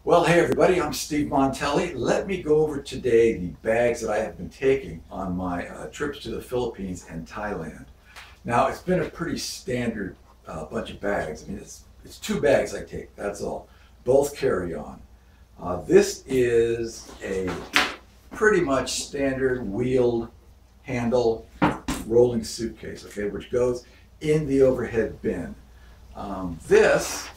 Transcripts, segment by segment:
Well, hey everybody, I'm Steve Montelli. Let me go over today the bags that I have been taking on my trips to the Philippines and Thailand. Now, it's been a pretty standard bunch of bags. I mean, it's two bags I take, that's all. Both carry on. This is a pretty much standard wheeled handle rolling suitcase, okay, which goes in the overhead bin. This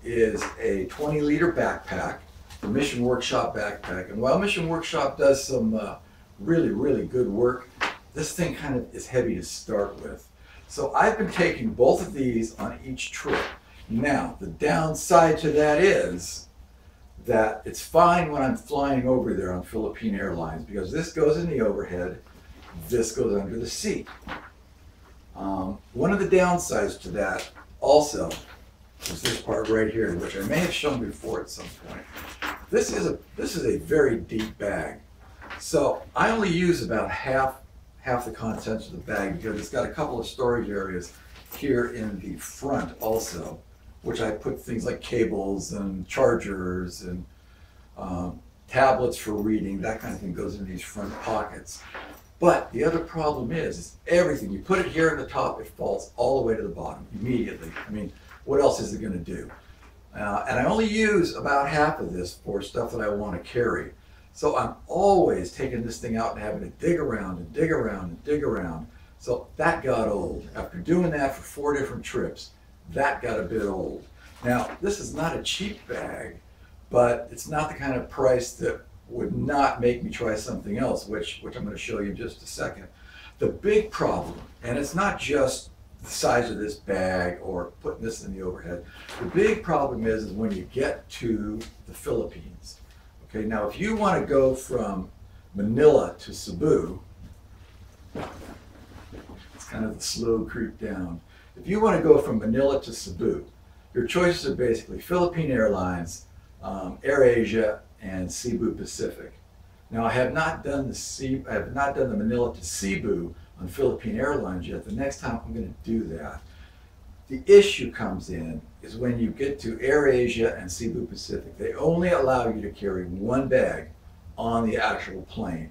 is a 20-liter backpack, the Mission Workshop backpack. And while Mission Workshop does some really good work, this thing kind of is heavy to start with. So I've been taking both of these on each trip. Now, the downside to that is that it's fine when I'm flying over there on Philippine Airlines because this goes in the overhead, this goes under the seat. One of the downsides to that also is this part right here, which I may have shown before at some point. This is a very deep bag. So I only use about half the contents of the bag because it's got a couple of storage areas here in the front also, which I put things like cables and chargers and tablets for reading, that kind of thing goes in these front pockets. But the other problem is everything, you put it here in the top, it falls all the way to the bottom immediately. I mean, what else is it going to do? And I only use about half of this for stuff that I want to carry. So I'm always taking this thing out and having to dig around and dig around and dig around. So that got old. After doing that for 4 different trips, that got a bit old. Now, this is not a cheap bag, but it's not the kind of price that would not make me try something else, which I'm going to show you in just a second. The big problem, and it's not just the size of this bag or putting this in the overhead, the big problem is when you get to the Philippines. Okay, now if you want to go from Manila to Cebu, it's kind of the slow creep down. If you want to go from Manila to Cebu, your choices are basically Philippine Airlines, AirAsia, and Cebu Pacific. Now I have not done the Manila to Cebu on Philippine Airlines yet. The next time I'm going to do that. The issue comes in is when you get to AirAsia and Cebu Pacific, they only allow you to carry one bag on the actual plane.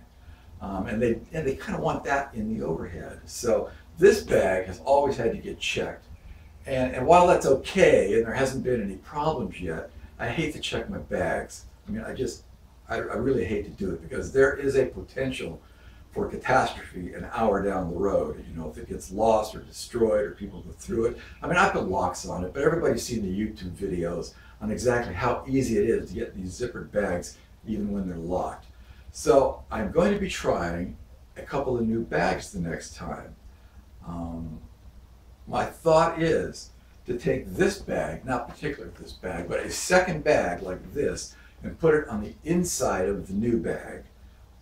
And they kind of want that in the overhead. So this bag has always had to get checked. And while that's okay, and there hasn't been any problems yet, I hate to check my bags. I mean, I really hate to do it because there is a potential for catastrophe an hour down the road. You know, if it gets lost or destroyed or people go through it. I mean, I put locks on it, but everybody's seen the YouTube videos on exactly how easy it is to get these zippered bags even when they're locked. So I'm going to be trying a couple of new bags the next time. My thought is to take this bag, not particularly this bag, but a second bag like this and put it on the inside of the new bag.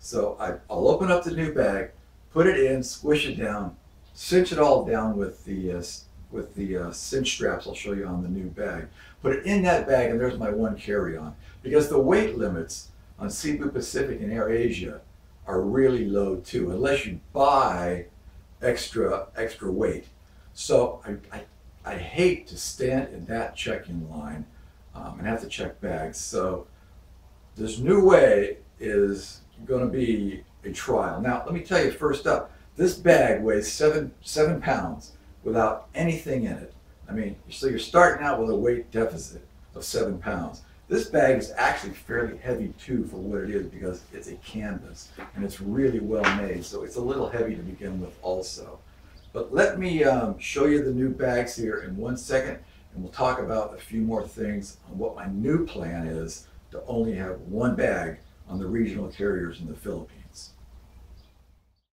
So I'll open up the new bag, put it in, squish it down, cinch it all down with the cinch straps I'll show you on the new bag. Put it in that bag and there's my one carry-on. Because the weight limits on Cebu Pacific and AirAsia are really low too, unless you buy extra weight. So I hate to stand in that check-in line and have to check bags. So this new way is going to be a trial. Now, let me tell you first up, this bag weighs seven pounds without anything in it. I mean, so you're starting out with a weight deficit of 7 pounds. This bag is actually fairly heavy too for what it is because it's a canvas and it's really well made. So it's a little heavy to begin with also. But let me show you the new bags here in 1 second and we'll talk about a few more things on what my new plan is to only have one bag on the regional carriers in the Philippines.